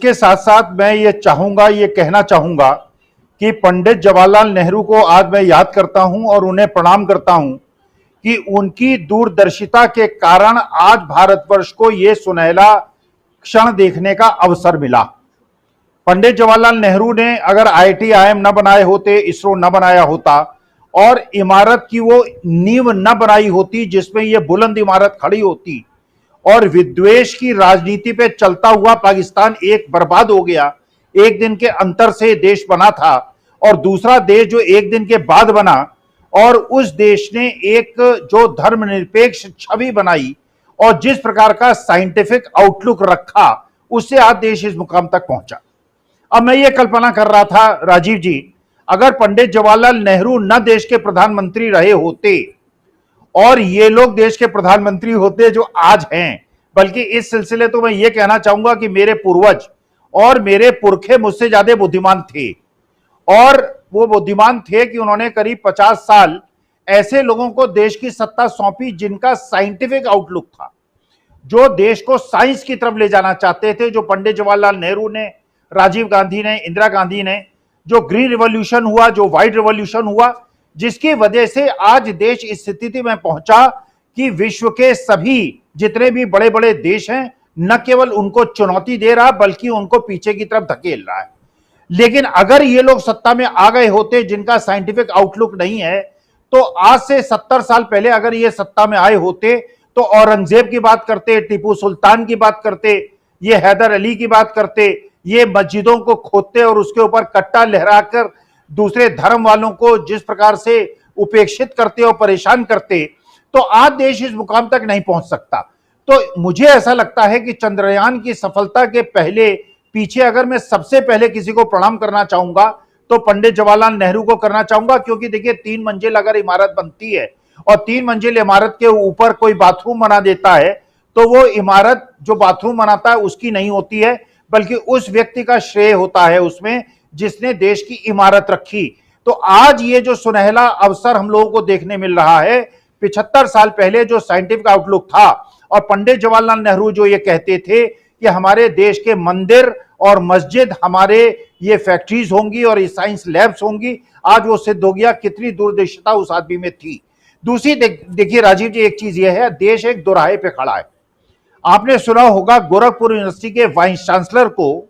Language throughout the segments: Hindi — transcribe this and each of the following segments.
इसके साथ साथ मैं ये कहना चाहूंगा कि पंडित जवाहरलाल नेहरू को आज मैं याद करता हूं और उन्हें प्रणाम करता हूं कि उनकी दूरदर्शिता के कारण आज भारतवर्ष को ये सुनहरा क्षण देखने का अवसर मिला। पंडित जवाहरलाल नेहरू ने अगर आईआईटी आईएम न बनाए होते, इसरो न बनाया होता और इमारत की वो नींव न बनाई होती जिसमें ये बुलंद इमारत खड़ी होती और विद्वेष की राजनीति पे चलता हुआ पाकिस्तान एक बर्बाद हो गया। एक दिन के अंतर से देश बना था और दूसरा देश जो एक दिन के बाद बना और उस देश ने एक जो धर्मनिरपेक्ष छवि बनाई और जिस प्रकार का साइंटिफिक आउटलुक रखा, उससे आज देश इस मुकाम तक पहुंचा। अब मैं ये कल्पना कर रहा था राजीव जी, अगर पंडित जवाहरलाल नेहरू न देश के प्रधानमंत्री रहे होते और ये लोग देश के प्रधानमंत्री होते जो आज हैं, बल्कि इस सिलसिले तो मैं ये कहना चाहूंगा कि मेरे पूर्वज और मेरे पुरखे मुझसे ज्यादा बुद्धिमान थे और वो बुद्धिमान थे कि उन्होंने करीब 50 साल ऐसे लोगों को देश की सत्ता सौंपी जिनका साइंटिफिक आउटलुक था, जो देश को साइंस की तरफ ले जाना चाहते थे, जो पंडित जवाहरलाल नेहरू ने, राजीव गांधी ने, इंदिरा गांधी ने, जो ग्रीन रिवॉल्यूशन हुआ, जो व्हाइट रिवॉल्यूशन हुआ, जिसकी वजह से आज देश इस स्थिति में पहुंचा कि विश्व के सभी जितने भी बड़े बड़े देश हैं न केवल उनको चुनौती दे रहा बल्कि उनको पीछे की तरफ धकेल रहा है। लेकिन अगर ये लोग सत्ता में आ गए होते जिनका साइंटिफिक आउटलुक नहीं है, तो आज से 70 साल पहले अगर ये सत्ता में आए होते तो औरंगजेब की बात करते, टीपू सुल्तान की बात करते, ये हैदर अली की बात करते, ये मस्जिदों को खोदते और उसके ऊपर कट्टा लहराकर दूसरे धर्म वालों को जिस प्रकार से उपेक्षित करते और परेशान करते, तो आज देश इस मुकाम तक नहीं पहुंच सकता। तो मुझे ऐसा लगता है कि चंद्रयान की सफलता के पहले पीछे अगर मैं सबसे पहले किसी को प्रणाम करना चाहूंगा तो पंडित जवाहरलाल नेहरू को करना चाहूंगा, क्योंकि देखिए 3 मंजिल अगर इमारत बनती है और 3 मंजिल इमारत के ऊपर कोई बाथरूम बना देता है तो वो इमारत जो बाथरूम बनाता है उसकी नहीं होती है, बल्कि उस व्यक्ति का श्रेय होता है उसमें जिसने देश की इमारत रखी। तो आज ये जो सुनहरा अवसर हम लोगों को देखने मिल रहा है, 75 साल पहले जो साइंटिफिक आउटलुक था और पंडित जवाहरलाल नेहरू जो ये कहते थे कि हमारे देश के मंदिर और मस्जिद, हमारे ये फैक्ट्रीज होंगी और ये साइंस लैब्स होंगी, आज वो सिद्ध हो गया। कितनी दूरदर्शिता उस आदमी में थी। दूसरी देखिए राजीव जी, एक चीज ये है, देश एक दोराहे पे खड़ा है। आपने सुना होगा गोरखपुर यूनिवर्सिटी के वाइस चांसलर को,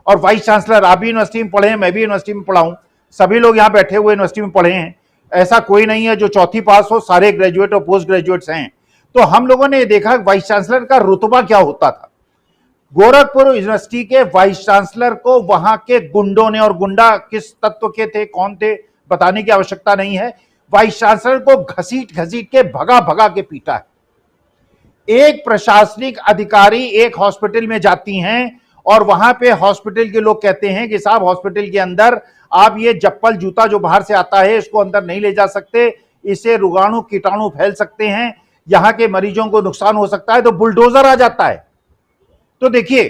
और वाइस चांसलर आप भी यूनिवर्सिटी में पढ़े हैं, मैं भी यूनिवर्सिटी में पढ़ा हूं, सभी लोग यहाँ बैठे हुए यूनिवर्सिटी में पढ़े हैं, ऐसा कोई नहीं है जो चौथी पास हो, सारे ग्रेजुएट और पोस्ट ग्रेजुएट्स हैं। तो हम लोगों ने देखा वाइस चांसलर का रुतबा क्या होता था। गोरखपुर यूनिवर्सिटी के वाइस चांसलर को वहां के गुंडों ने, और गुंडा किस तत्व के थे, कौन थे, बताने की आवश्यकता नहीं है, वाइस चांसलर को घसीट घसीट के भगा भगा के पीटा है। एक प्रशासनिक अधिकारी एक हॉस्पिटल में जाती हैं और वहां पे हॉस्पिटल के लोग कहते हैं कि साहब हॉस्पिटल के अंदर आप ये चप्पल जूता जो बाहर से आता है इसको अंदर नहीं ले जा सकते, इससे रोगाणु कीटाणु फैल सकते हैं, यहां के मरीजों को नुकसान हो सकता है। तो बुलडोजर आ जाता है। तो देखिए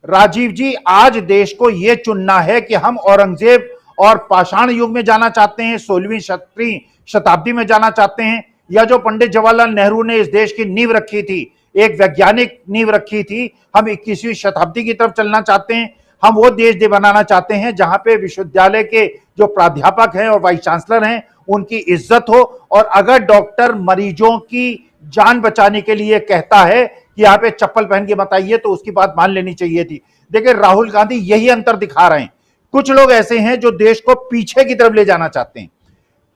राजीव जी, आज देश को यह चुनना है कि हम औरंगजेब और पाषाण युग में जाना चाहते हैं, 16वीं शताब्दी में जाना चाहते हैं, या जो पंडित जवाहरलाल नेहरू ने इस देश की नींव रखी थी, एक वैज्ञानिक नींव रखी थी, हम 21वीं शताब्दी की तरफ चलना चाहते हैं। हम वो देश बनाना चाहते हैं जहां पे विश्वविद्यालय के जो प्राध्यापक हैं और वाइस चांसलर हैं उनकी इज्जत हो, और अगर डॉक्टर मरीजों की जान बचाने के लिए कहता है कि यहाँ पे चप्पल पहन के मत आइए, तो उसकी बात मान लेनी चाहिए थी। देखिए राहुल गांधी यही अंतर दिखा रहे हैं। कुछ लोग ऐसे हैं जो देश को पीछे की तरफ ले जाना चाहते हैं,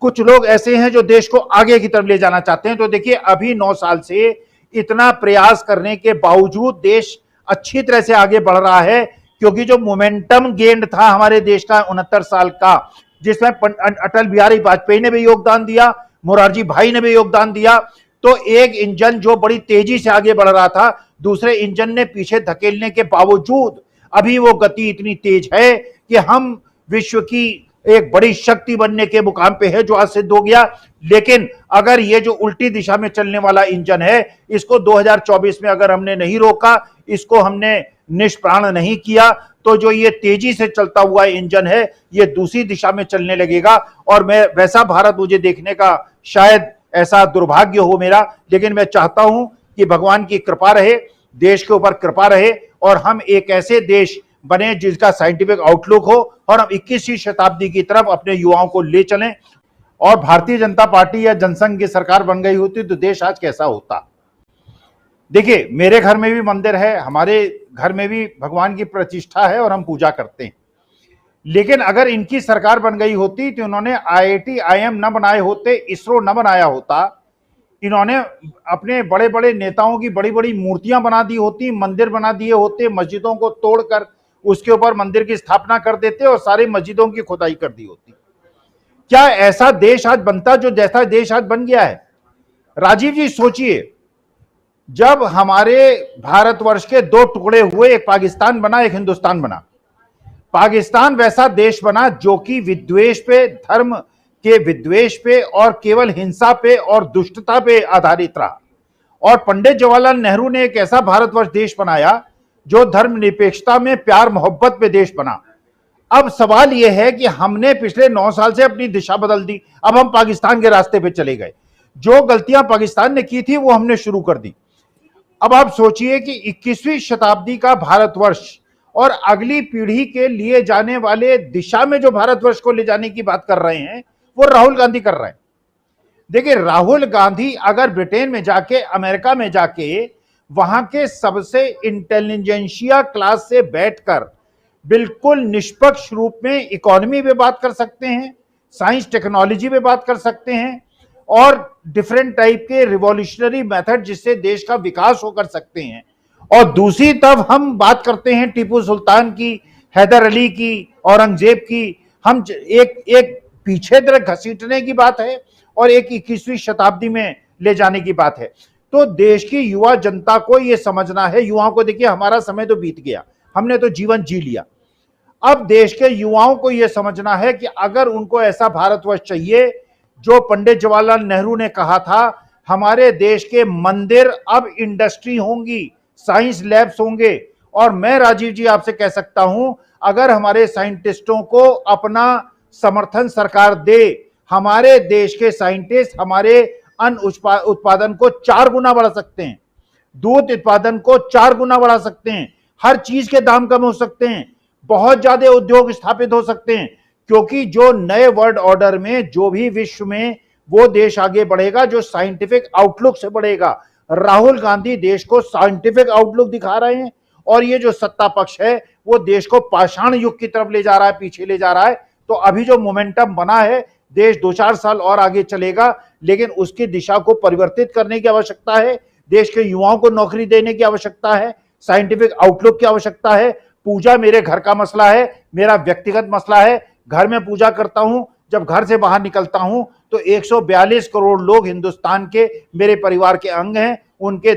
कुछ लोग ऐसे हैं जो देश को आगे की तरफ ले जाना चाहते हैं। तो देखिए अभी 9 साल से इतना प्रयास करने के बावजूद देश अच्छी तरह से आगे बढ़ रहा है, क्योंकि जो मोमेंटम गेंड था हमारे देश का 69 साल का, जिसमें अटल बिहारी वाजपेयी ने भी योगदान दिया, मोरारजी भाई ने भी योगदान दिया, तो एक इंजन जो बड़ी तेजी से आगे बढ़ रहा था, दूसरे इंजन ने पीछे धकेलने के बावजूद अभी वो गति इतनी तेज है कि हम विश्व की एक बड़ी शक्ति बनने के मुकाम पे है, जो आज सिद्ध हो गया। लेकिन अगर ये जो उल्टी दिशा में चलने वाला इंजन है, इसको 2024 में अगर हमने नहीं रोका, इसको हमने निष्प्राण नहीं किया, तो जो ये तेजी से चलता हुआ इंजन है ये दूसरी दिशा में चलने लगेगा। और मैं वैसा भारत मुझे देखने का शायद ऐसा दुर्भाग्य हो मेरा, लेकिन मैं चाहता हूं कि भगवान की कृपा रहे, देश के ऊपर कृपा रहे और हम एक ऐसे देश बने जिसका साइंटिफिक आउटलुक हो और हम 21वीं शताब्दी की तरफ अपने युवाओं को ले चलें। और भारतीय जनता पार्टी या जनसंघ की सरकार बन गई होती तो देश आज कैसा होता। देखिए, मेरे घर में भी मंदिर है, हमारे घर में भी भगवान की प्रतिष्ठा है और हम पूजा करते हैं, लेकिन अगर इनकी सरकार बन गई होती तो इन्होंने आईआईटी आईएम न बनाए होते, इसरो न बनाया होता, इन्होंने अपने बड़े बड़े नेताओं की बड़ी बड़ी मूर्तियां बना दी होती, मंदिर बना दिए होते, मस्जिदों को तोड़कर उसके ऊपर मंदिर की स्थापना कर देते और सारी मस्जिदों की खुदाई कर दी होती। क्या ऐसा देश आज बनता जो जैसा देश आज बन गया है? राजीव जी सोचिए, जब हमारे भारतवर्ष के दो टुकड़े हुए, एक पाकिस्तान बना, एक हिंदुस्तान बना। पाकिस्तान वैसा देश बना जो कि विद्वेष पे, धर्म के विद्वेष पे और केवल हिंसा पे और दुष्टता पे आधारित रहा। और पंडित जवाहरलाल नेहरू ने एक ऐसा भारतवर्ष देश बनाया जो धर्मनिरपेक्षता में, प्यार मोहब्बत पे देश बना। अब सवाल यह है कि हमने पिछले 9 साल से अपनी दिशा बदल दी, अब हम पाकिस्तान के रास्ते पे चले गए। जो गलतियां पाकिस्तान ने की थी वो हमने शुरू कर दी। अब आप सोचिए कि 21वीं शताब्दी का भारतवर्ष और अगली पीढ़ी के लिए जाने वाले दिशा में जो भारतवर्ष को ले जाने की बात कर रहे हैं वो राहुल गांधी कर रहे हैं। देखिए, राहुल गांधी अगर ब्रिटेन में जाके, अमेरिका में जाके वहां के सबसे इंटेलिजेंशिया क्लास से बैठकर बिल्कुल निष्पक्ष रूप में इकोनॉमी पे बात कर सकते हैं, साइंस टेक्नोलॉजी पे बात कर सकते हैं और डिफरेंट टाइप के रिवॉल्यूशनरी मेथड जिससे देश का विकास हो कर सकते हैं। और दूसरी तरफ हम बात करते हैं टीपू सुल्तान की, हैदर अली की, औरंगजेब की। हम एक पीछे तरफ घसीटने की बात है और एक 21वीं शताब्दी में ले जाने की बात है। तो देश की युवा जनता को यह समझना है, युवाओं को देखिए, हमारा समय तो बीत गया, हमने तो जीवन जी लिया। अब देश के युवाओं को यह समझना है कि अगर उनको ऐसा भारतवर्ष चाहिए जो पंडित जवाहरलाल नेहरू ने कहा था, हमारे देश के मंदिर अब इंडस्ट्री होंगी, साइंस लैब्स होंगे। और मैं राजीव जी आपसे कह सकता हूं, अगर हमारे साइंटिस्टों को अपना समर्थन सरकार दे, हमारे देश के साइंटिस्ट हमारे अन्न उत्पादन को 4 गुना बढ़ा सकते हैं, दूध उत्पादन को 4 गुना बढ़ा सकते हैं, हर चीज के दाम कम हो सकते हैं, बहुत ज्यादा उद्योग स्थापित हो सकते हैं। क्योंकि जो नए वर्ल्ड ऑर्डर में जो भी विश्व में वो देश आगे बढ़ेगा जो साइंटिफिक आउटलुक से बढ़ेगा। राहुल गांधी देश को साइंटिफिक आउटलुक दिखा रहे हैं और ये जो सत्ता पक्ष है वो देश को पाषाण युग की तरफ ले जा रहा है, पीछे ले जा रहा है। तो अभी जो मोमेंटम बना है, देश 2-4 साल और आगे चलेगा, लेकिन उसकी दिशा को परिवर्तित करने की आवश्यकता है। देश के युवाओं को नौकरी देने की आवश्यकता है, साइंटिफिक आउटलुक की आवश्यकता है। पूजा मेरे घर का मसला है, मेरा व्यक्तिगत मसला है, घर में पूजा करता हूं। जब घर से बाहर निकलता हूं तो 142 करोड़ लोग हिंदुस्तान के मेरे परिवार के अंग हैं, उनके